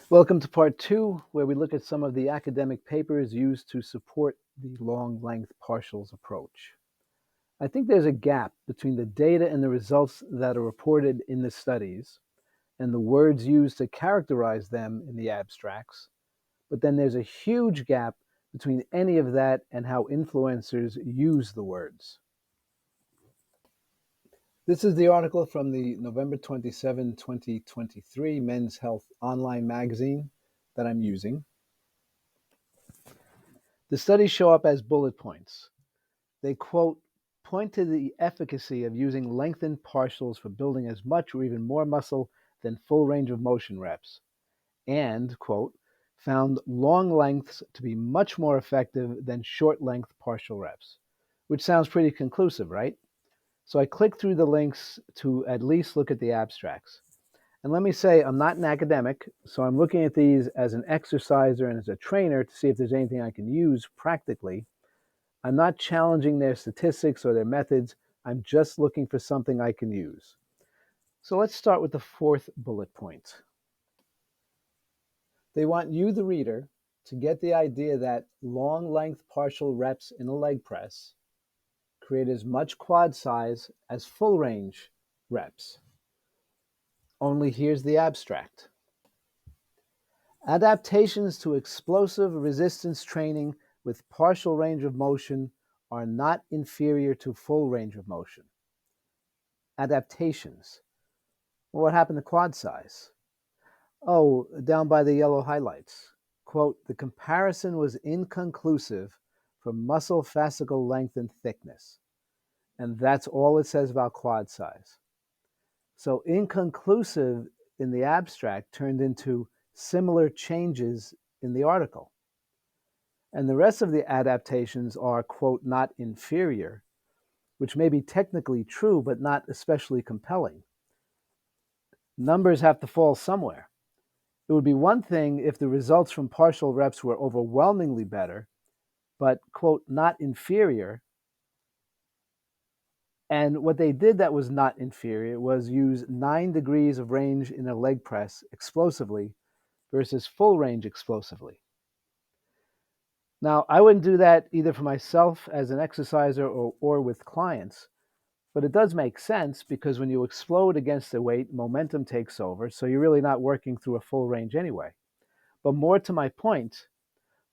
Welcome to part two, where we look at some of the academic papers used to support the long-length partials approach. I think there's a gap between the data and the results that are reported in the studies and the words used to characterize them in the abstracts, but then there's a huge gap between any of that and how influencers use the words. This is the article from the November 27, 2023 Men's Health online magazine that I'm using. The studies show up as bullet points. They, quote, point to the efficacy of using lengthened partials for building as much or even more muscle than full range of motion reps, and, quote, found long lengths to be much more effective than short length partial reps, which sounds pretty conclusive, right? So I clicked through the links to at least look at the abstracts. And let me say, I'm not an academic, so I'm looking at these as an exerciser and as a trainer to see if there's anything I can use practically. I'm not challenging their statistics or their methods. I'm just looking for something I can use. So let's start with the fourth bullet point. They want you, the reader, to get the idea that long length partial reps in a leg press create as much quad size as full range reps. Only here's the abstract. Adaptations to explosive resistance training with partial range of motion are not inferior to full range of motion. Adaptations. Well, what happened to quad size? Oh, down by the yellow highlights. Quote, the comparison was inconclusive for muscle fascicle length and thickness. And that's all it says about quad size. So inconclusive in the abstract turned into similar changes in the article. And the rest of the adaptations are, quote, not inferior, which may be technically true, but not especially compelling. Numbers have to fall somewhere. It would be one thing if the results from partial reps were overwhelmingly better, but, quote, not inferior. And what they did that was not inferior was use 9 degrees of range in a leg press explosively versus full range explosively. Now, I wouldn't do that either for myself as an exerciser or with clients, but it does make sense because when you explode against the weight, momentum takes over, so you're really not working through a full range anyway. But more to my point,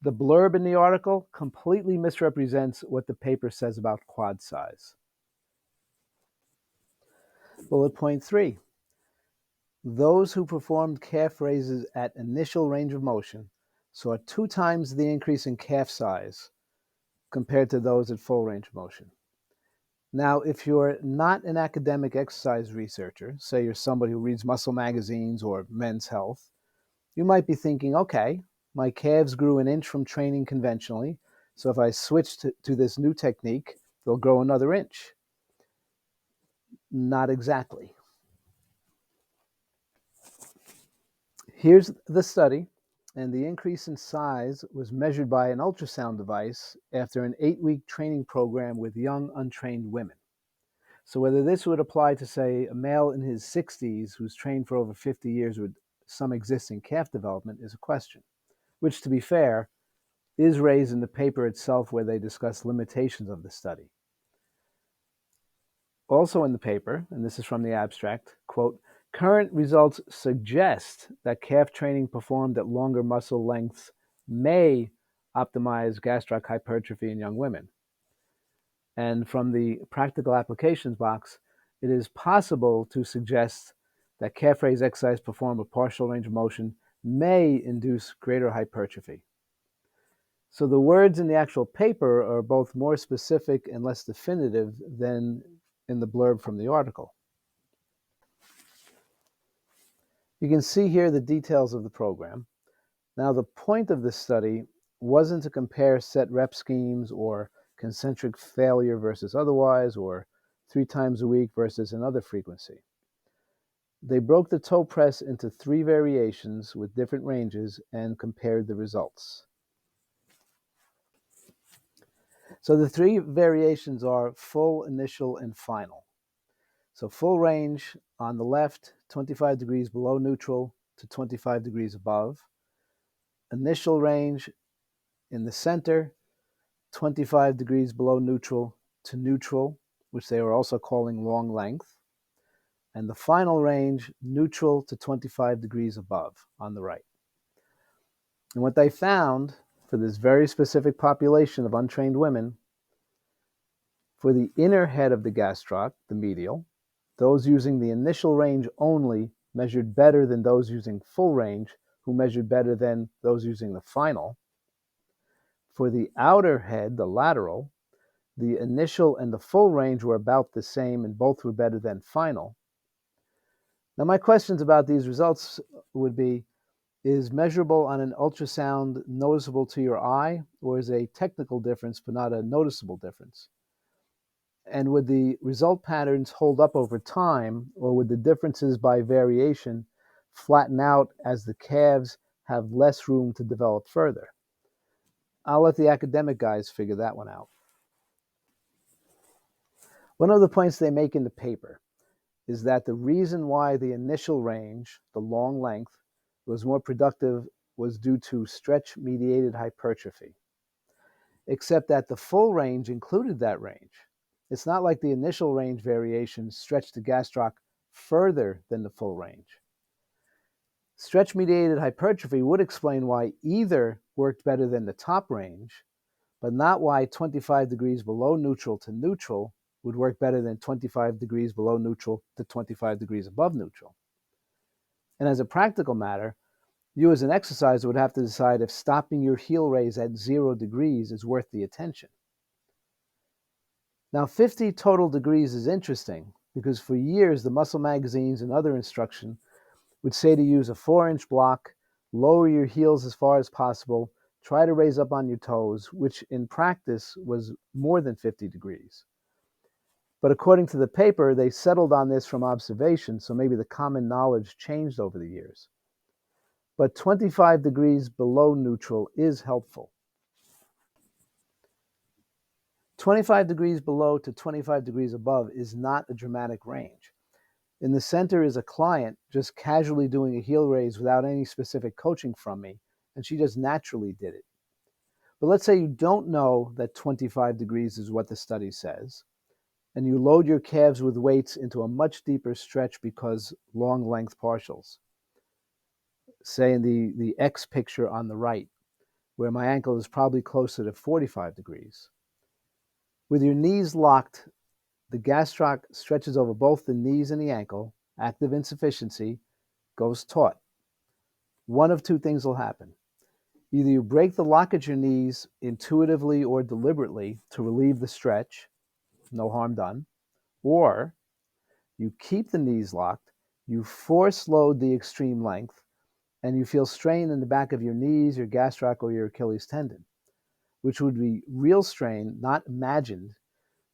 the blurb in the article completely misrepresents what the paper says about quad size. Bullet point 3. Those who performed calf raises at initial range of motion saw 2 times the increase in calf size compared to those at full range of motion. Now, if you're not an academic exercise researcher, say you're somebody who reads muscle magazines or Men's Health, you might be thinking, okay, my calves grew an inch from training conventionally, so if I switch to this new technique, they'll grow another inch. Not exactly. Here's the study, and the increase in size was measured by an ultrasound device after an 8-week training program with young, untrained women. So whether this would apply to, say, a male in his 60s who's trained for over 50 years with some existing calf development is a question, which, to be fair, is raised in the paper itself where they discuss limitations of the study. Also in the paper, and this is from the abstract, quote, current results suggest that calf training performed at longer muscle lengths may optimize gastric hypertrophy in young women. And from the practical applications box, it is possible to suggest that calf raise exercise performed with partial range of motion may induce greater hypertrophy. So the words in the actual paper are both more specific and less definitive than in the blurb from the article. You can see here the details of the program. Now, the point of this study wasn't to compare set rep schemes or concentric failure versus otherwise, or 3 times a week versus another frequency. They broke the toe press into 3 variations with different ranges and compared the results. So the 3 variations are full, initial, and final. So full range on the left, 25 degrees below neutral, to 25 degrees above, initial range in the center, 25 degrees below neutral to neutral, which they were also calling long length, and the final range, neutral to 25 degrees above on the right. And what they found for this very specific population of untrained women, for the inner head of the gastroc, the medial, those using the initial range only measured better than those using full range, who measured better than those using the final. For the outer head, the lateral, the initial and the full range were about the same, and both were better than final. Now, my questions about these results would be, is measurable on an ultrasound noticeable to your eye, or is a technical difference but not a noticeable difference? And would the result patterns hold up over time, or would the differences by variation flatten out as the calves have less room to develop further? I'll let the academic guys figure that one out. One of the points they make in the paper is that the reason why the initial range, the long length, was more productive was due to stretch-mediated hypertrophy, except that the full range included that range. It's not like the initial range variation stretched the gastroc further than the full range. Stretch-mediated hypertrophy would explain why either worked better than the top range, but not why 25 degrees below neutral to neutral would work better than 25 degrees below neutral to 25 degrees above neutral. And as a practical matter, you as an exerciser would have to decide if stopping your heel raise at 0 degrees is worth the attention. Now, 50 total degrees is interesting because for years the muscle magazines and other instruction would say to use a 4-inch block, lower your heels as far as possible, try to raise up on your toes, which in practice was more than 50 degrees. But according to the paper, they settled on this from observation, so maybe the common knowledge changed over the years. But 25 degrees below neutral is helpful. 25 degrees below to 25 degrees above is not a dramatic range. In the center is a client just casually doing a heel raise without any specific coaching from me, and she just naturally did it. But let's say you don't know that 25 degrees is what the study says, and you load your calves with weights into a much deeper stretch because long length partials. Say in the X picture on the right, where my ankle is probably closer to 45 degrees. With your knees locked, the gastroc stretches over both the knees and the ankle. Active insufficiency goes taut. One of two things will happen. Either you break the lock at your knees intuitively or deliberately to relieve the stretch, no harm done, or you keep the knees locked, you force load the extreme length, and you feel strain in the back of your knees, your gastroc, or your Achilles tendon, which would be real strain, not imagined,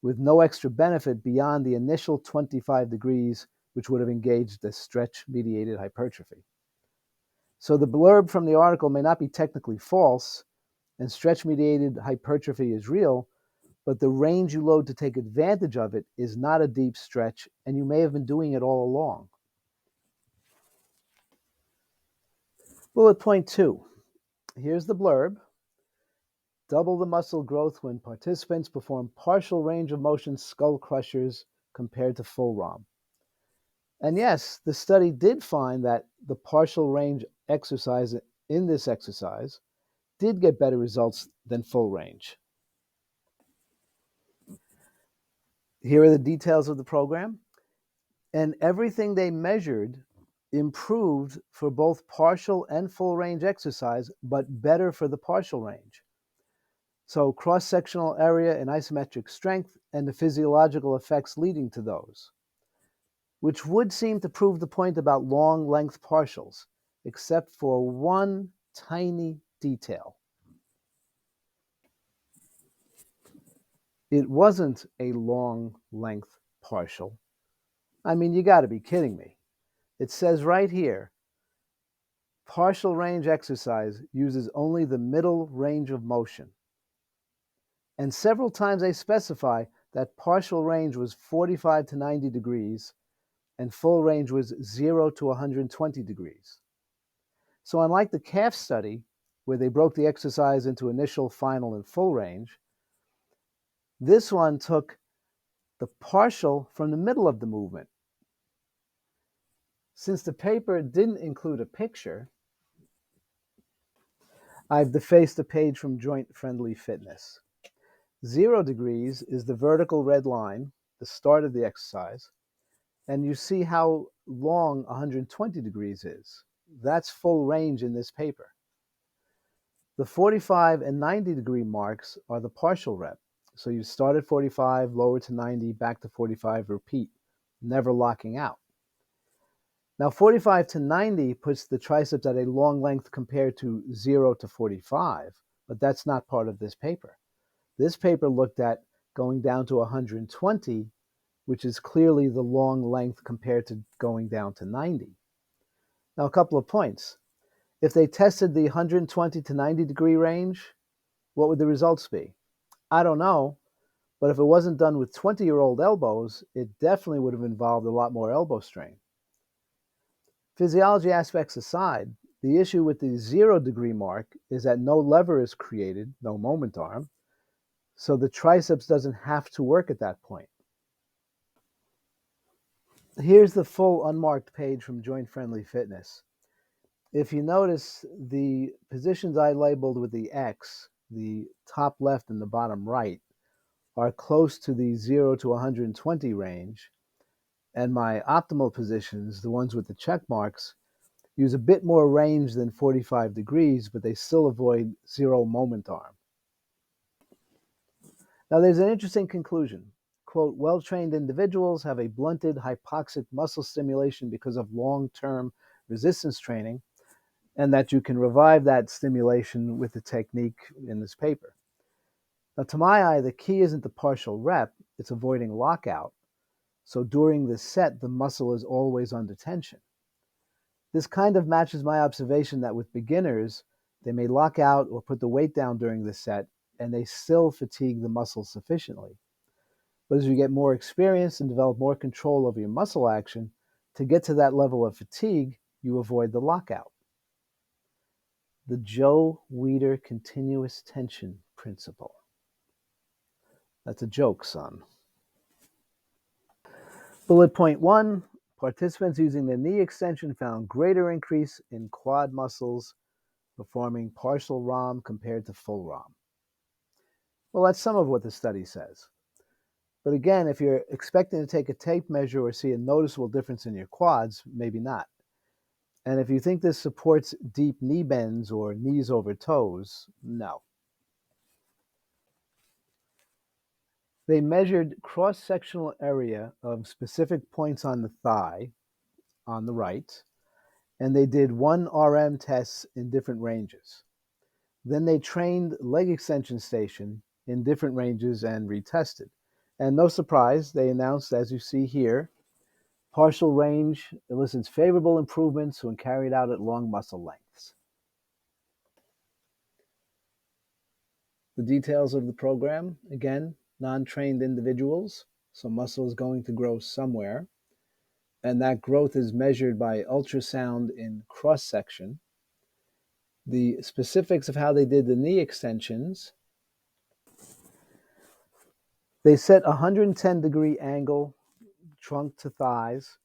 with no extra benefit beyond the initial 25 degrees, which would have engaged the stretch-mediated hypertrophy. So the blurb from the article may not be technically false, and stretch-mediated hypertrophy is real, but the range you load to take advantage of it is not a deep stretch, and you may have been doing it all along. Bullet point 2. Here's the blurb. Double the muscle growth when participants perform partial range of motion skull crushers compared to full ROM. And yes, the study did find that the partial range exercise in this exercise did get better results than full range. Here are the details of the program. And everything they measured improved for both partial and full range exercise, but better for the partial range. So cross-sectional area and isometric strength and the physiological effects leading to those, which would seem to prove the point about long length partials, except for one tiny detail. It wasn't a long length partial. I mean, you got to be kidding me. It says right here, partial range exercise uses only the middle range of motion. And several times they specify that partial range was 45 to 90 degrees and full range was 0 to 120 degrees. So unlike the calf study, where they broke the exercise into initial, final, and full range, this one took the partial from the middle of the movement. Since the paper didn't include a picture, I've defaced a page from Joint Friendly Fitness. 0 degrees is the vertical red line, the start of the exercise, and you see how long 120 degrees is. That's full range in this paper. The 45 and 90 degree marks are the partial rep. So you start at 45, lower to 90, back to 45, repeat, never locking out. Now 45 to 90 puts the triceps at a long length compared to 0 to 45, but that's not part of this paper. This paper looked at going down to 120, which is clearly the long length compared to going down to 90. Now a couple of points. If they tested the 120 to 90 degree range, what would the results be? I don't know, but if it wasn't done with 20-year-old elbows, it definitely would have involved a lot more elbow strain. Physiology aspects aside, the issue with the 0 degree mark is that no lever is created, no moment arm, so the triceps doesn't have to work at that point. Here's the full unmarked page from Joint Friendly Fitness. If you notice, the positions I labeled with the X, the top left and the bottom right, are close to the 0 to 120 range, and my optimal positions, the ones with the check marks, use a bit more range than 45 degrees, but they still avoid 0 moment arm. Now there's an interesting conclusion. Quote, well-trained individuals have a blunted hypoxic muscle stimulation because of long-term resistance training, and that you can revive that stimulation with the technique in this paper. Now, to my eye, the key isn't the partial rep, it's avoiding lockout. So during the set, the muscle is always under tension. This kind of matches my observation that with beginners, they may lock out or put the weight down during the set, and they still fatigue the muscle sufficiently. But as you get more experience and develop more control over your muscle action, to get to that level of fatigue, you avoid the lockout. The Joe Weider continuous tension principle. That's a joke, son. Bullet point 1, participants using the knee extension found greater increase in quad muscles performing partial ROM compared to full ROM. Well, that's some of what the study says. But again, if you're expecting to take a tape measure or see a noticeable difference in your quads, maybe not. And if you think this supports deep knee bends or knees over toes, no. They measured cross-sectional area of specific points on the thigh, on the right, and they did 1 RM tests in different ranges. Then they trained leg extension station in different ranges and retested. And no surprise, they announced, as you see here, partial range elicits favorable improvements when carried out at long muscle lengths. The details of the program, again, non-trained individuals, so muscle is going to grow somewhere, and that growth is measured by ultrasound in cross-section. The specifics of how they did the knee extensions, they set a 110-degree angle, trunk to thighs,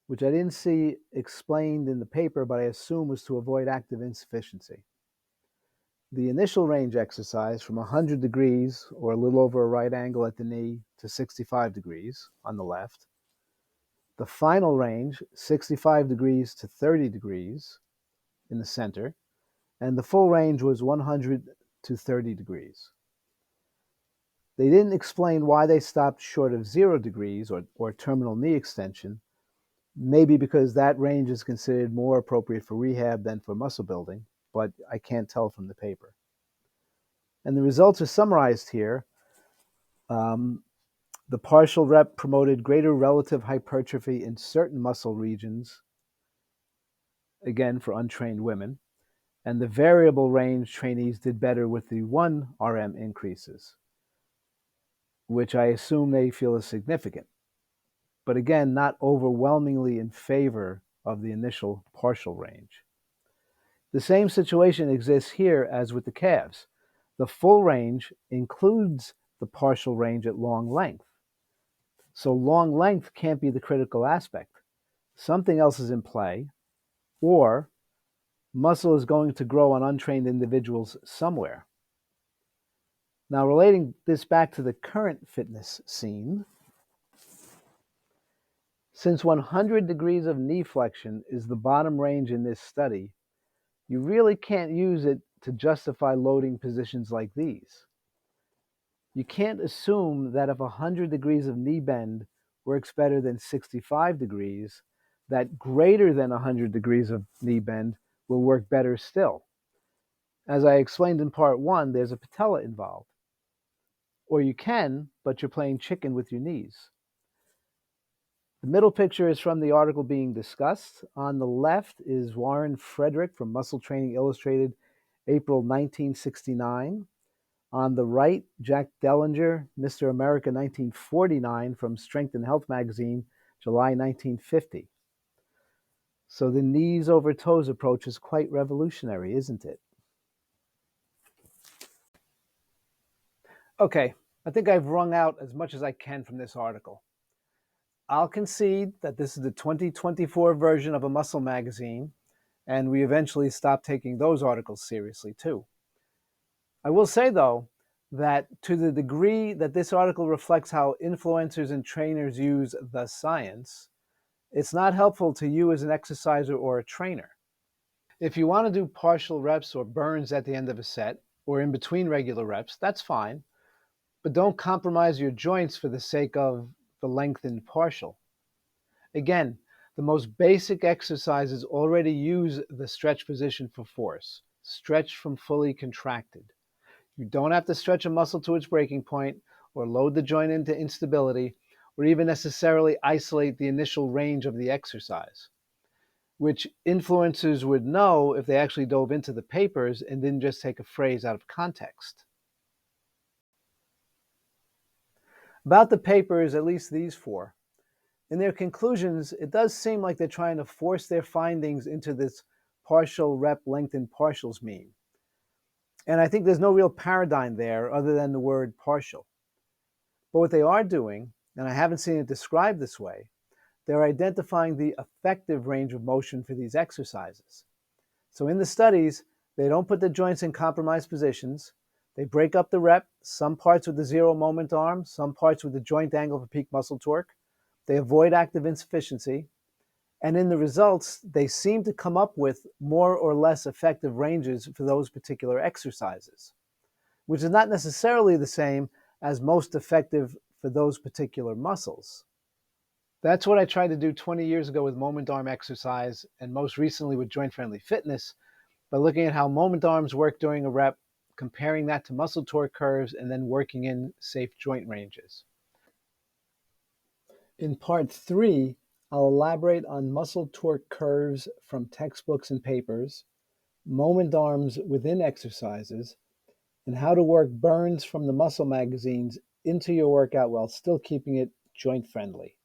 which I didn't see explained in the paper, but I assume was to avoid active insufficiency. The initial range exercise from 100 degrees, or a little over a right angle at the knee, to 65 degrees on the left. The final range, 65 degrees to 30 degrees in the center, and the full range was 100 to 30 degrees. They didn't explain why they stopped short of 0 degrees or terminal knee extension, maybe because that range is considered more appropriate for rehab than for muscle building, but I can't tell from the paper. And the results are summarized here. The partial rep promoted greater relative hypertrophy in certain muscle regions, again for untrained women, and the variable range trainees did better with the 1 RM increases, which I assume they feel is significant, but again, not overwhelmingly in favor of the initial partial range. The same situation exists here as with the calves. The full range includes the partial range at long length. So long length can't be the critical aspect. Something else is in play, or muscle is going to grow on untrained individuals somewhere. Now, relating this back to the current fitness scene, since 100 degrees of knee flexion is the bottom range in this study, you really can't use it to justify loading positions like these. You can't assume that if 100 degrees of knee bend works better than 65 degrees, that greater than 100 degrees of knee bend will work better still. As I explained in part one, there's a patella involved. Or you can, but you're playing chicken with your knees. The middle picture is from the article being discussed. On the left is Warren Frederick from Muscle Training Illustrated, April 1969. On the right, Jack Dellinger, Mr. America 1949 from Strength and Health magazine, July 1950. So the knees over toes approach is quite revolutionary, isn't it? Okay, I think I've wrung out as much as I can from this article. I'll concede that this is the 2024 version of a muscle magazine, and we eventually stopped taking those articles seriously too. I will say, though, that to the degree that this article reflects how influencers and trainers use the science, it's not helpful to you as an exerciser or a trainer. If you want to do partial reps or burns at the end of a set, or in between regular reps, that's fine, but don't compromise your joints for the sake of the lengthened partial. Again, the most basic exercises already use the stretch position for force. Stretch from fully contracted. You don't have to stretch a muscle to its breaking point, or load the joint into instability, or even necessarily isolate the initial range of the exercise, which influencers would know if they actually dove into the papers and didn't just take a phrase out of context. About the papers, at least these four. In their conclusions, it does seem like they're trying to force their findings into this partial rep lengthened partials meme. And I think there's no real paradigm there other than the word partial. But what they are doing, and I haven't seen it described this way, they're identifying the effective range of motion for these exercises. So in the studies, they don't put the joints in compromised positions. They break up the rep, some parts with the zero moment arm, some parts with the joint angle for peak muscle torque. They avoid active insufficiency. And in the results, they seem to come up with more or less effective ranges for those particular exercises, which is not necessarily the same as most effective for those particular muscles. That's what I tried to do 20 years ago with moment arm exercise, and most recently with joint-friendly fitness, by looking at how moment arms work during a rep, comparing that to muscle torque curves, and then working in safe joint ranges. In part 3, I'll elaborate on muscle torque curves from textbooks and papers, moment arms within exercises, and how to work burns from the muscle magazines into your workout while still keeping it joint friendly.